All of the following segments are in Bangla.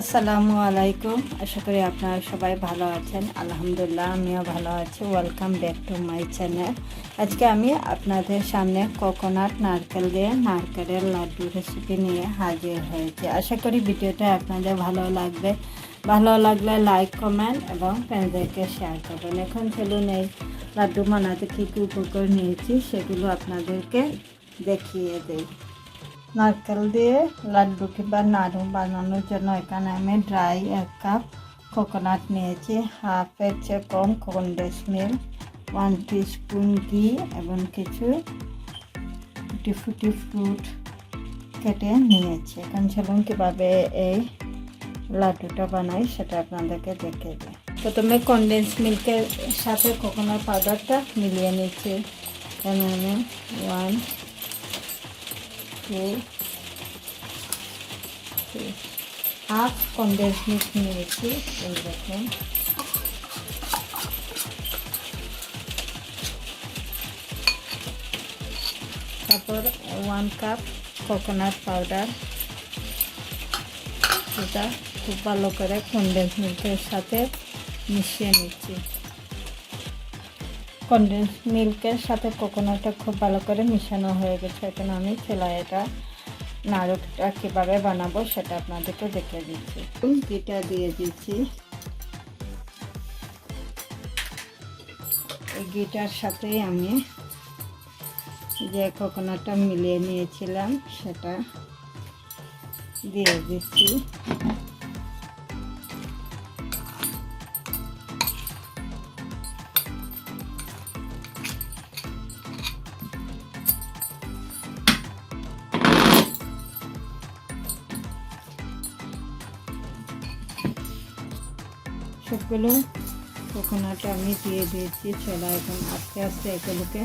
আসসালামু আলাইকুম। আশা করি আপনারা সবাই ভালো আছেন। আলহামদুলিল্লাহ আমিও ভালো আছি। Welcome back to my channel. আজকে আমি আপনাদের সামনে কোকোনাট নারকেল দিয়ে নারকেলের লাড্ডু রেসিপি নিয়ে হাজির হয়েছি। আশা করি ভিডিওটা আপনাদের ভালো লাগবে। ভালো লাগলে লাইক, কমেন্ট এবং ফ্রেন্ডদেরকে শেয়ার করবেন। এখন চলুন এই লাড্ডু বানাতে কী কী উপকরণ নিয়েছি সেগুলো আপনাদেরকে দেখিয়ে দিই। নারকেল দিয়ে লাড্ডু কিংবা নাড়ু বানানোর জন্য এখানে আমি ড্রাই 1 কাপ কোকোনাট নিয়েছি, হাফের চেয়ে কম কন্ডেন্স মিল্ক, 1 টিস্পুন ঘি এবং কিছু টুটি ফুটি ফ্রুট কেটে নিয়েছি। এখন চলুন কীভাবে এই লাড্ডুটা বানাই সেটা আপনাদেরকে দেখে দিই। প্রথমে কন্ডেন্স মিল্কের সাথে কোকোনাট পাউডারটা মিলিয়ে নিচ্ছি। এখানে আমি 1 2 3 হাফ কন্ডেন্স মিল্ক নিয়েছি। এই দেখুন, তারপর 1 কাপ কোকোনাট পাউডার, সেটা খুব ভালো করে কন্ডেন্স মিল্কের সাথে মিশিয়ে নিচ্ছি। কন্ডেন্স মিল্কের সাথে কোকোনাটটা খুব ভালো করে মিশানো হয়ে গেছে। এখন আমি এটা নাড়ুটা কীভাবে বানাবো সেটা আপনাদেরকে দেখে দিচ্ছি। ঘিটা দিয়ে দিচ্ছি। এই ঘিটার সাথেই আমি যে কোকোনাটটা মিলিয়ে নিয়েছিলাম সেটা দিয়ে দিচ্ছি। সবগুলো কোকোনাট আমি দিয়ে দিয়েছি। চলো এখন আস্তে আস্তে এগুলোকে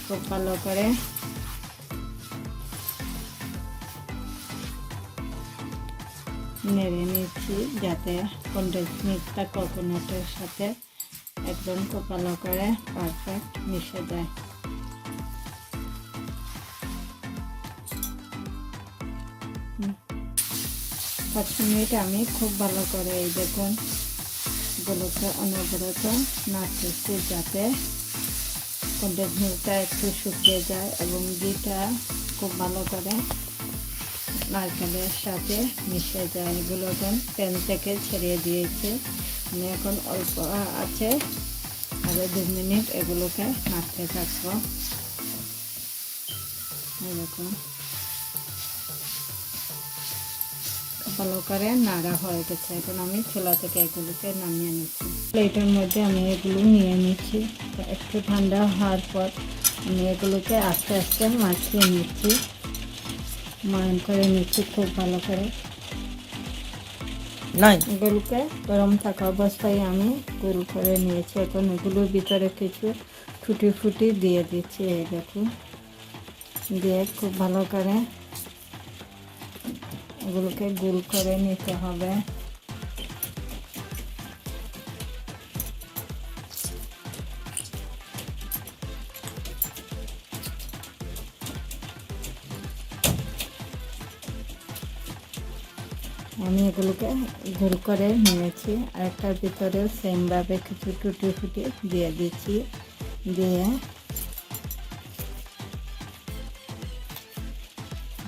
খুব ভালো করে নেড়ে নিচ্ছি, যাতে কন্ডেন্স মিল্কটা কোকোনাটের সাথে একদম খুব ভালো করে পারফেক্ট মিশে যায়। 5 মিনিট আমি খুব ভালো করে এই দেখুন এগুলোকে অনবরত নাড়তেছি, যাতে কন্ডেন্স মিল্কটা একটু শুকিয়ে যায় এবং ঘিটা খুব ভালো করে নারকেলের সাথে মিশে যায়। এগুলো এখন প্যান থেকে ছেড়িয়ে দিয়েছে। আমি এখন অল্প আছে আরও 2 মিনিট এগুলোকে নাড়তে থাকবো। এরকম ভালো করে নাড়া হয়ে গেছে। এখন আমি চুলা থেকে এগুলোকে নামিয়ে নিচ্ছি। প্লেটের মধ্যে আমি এগুলো নিয়ে নিচ্ছি। একটু ঠান্ডা হওয়ার পর আমি এগুলোকে আস্তে আস্তে মাখিয়ে নিচ্ছি, ময়ান করে নিচ্ছি খুব ভালো করে। এগুলোকে গরম থাকা অবস্থায় আমি গোল করে নিয়েছি। এখন এগুলোর ভিতরে কিছু টুটি ফুটি দিয়ে দিচ্ছি। এই দেখুন, দিয়ে খুব ভালো করে এগুলোকে গোল করে নিতে হবে। আমি এগুলোকে গোল করে নিয়েছি। আরেকটার ভিতরেও সেমভাবে কিছু টুটি ফুটি দিয়ে দিচ্ছি, দিয়ে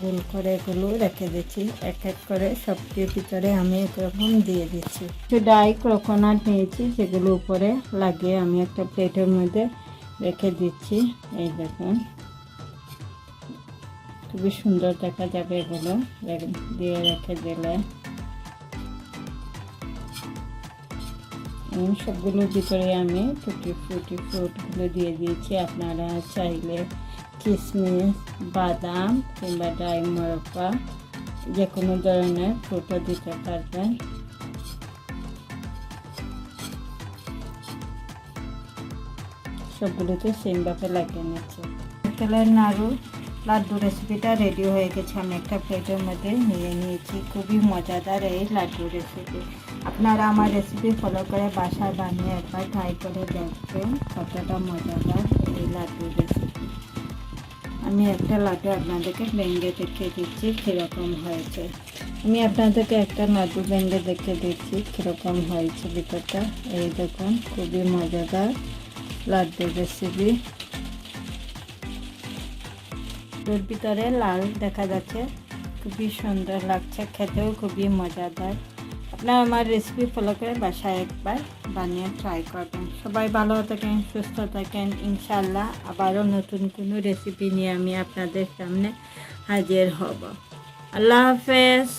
গোল করে এগুলো রেখে দিচ্ছি। এক এক করে সবটির ভিতরে আমি এরকম দিয়ে দিচ্ছি। একটু ড্রাই কোকোনাট নিয়েছি, যেগুলো উপরে লাগিয়ে আমি একটা প্লেটের মধ্যে রেখে দিচ্ছি। এই দেখুন, খুবই সুন্দর দেখা যাবে এগুলো দিয়ে রেখে দিলে। সবগুলোর ভিতরে আমি টুটি ফুটি ফ্রুটগুলো দিয়ে দিয়েছি। আপনারা চাইলে কিশমিশ, বাদাম কিংবা ড্রাই মোরব্বা যে কোনো ধরনের ফ্রুটও দিতে পারবেন। সবগুলোতে সেমভাবে লাগিয়ে নিচ্ছি। নারকেলের নাড়ু লাড্ডু রেসিপিটা রেডি হয়ে গেছে। আমি একটা প্লেটের মধ্যে নিয়ে নিয়েছি। খুবই মজাদার এই লাড্ডু রেসিপি। আপনারা আমার রেসিপি ফলো করে বাসায় বানিয়ে একবার ট্রাই করে দেখবেন কতটা মজাদার এই লাড্ডু রেসিপি। আমি একটা লাড্ডু আপনাদেরকে ভেঙে দেখিয়ে দিচ্ছি কীরকম হয়েছে। আমি আপনাদেরকে একটা লাড্ডু ভেঙে দেখে দিচ্ছি কীরকম হয়েছে ভিতরটা। এই দেখুন, খুবই মজাদার লাড্ডুর রেসিপি। এর ভিতরে লাল দেখা যাচ্ছে, খুবই সুন্দর লাগছে, খেতেও খুবই মজাদার। আপনারা আমার রেসিপি ফলো করে বাসায় একবার বানিয়ে ট্রাই করবেন। সবাই ভালো থাকেন, সুস্থ থাকেন। ইনশাআল্লাহ আবারও নতুন কোনো রেসিপি নিয়ে আমি আপনাদের সামনে হাজির হব। আল্লাহ হাফেজ।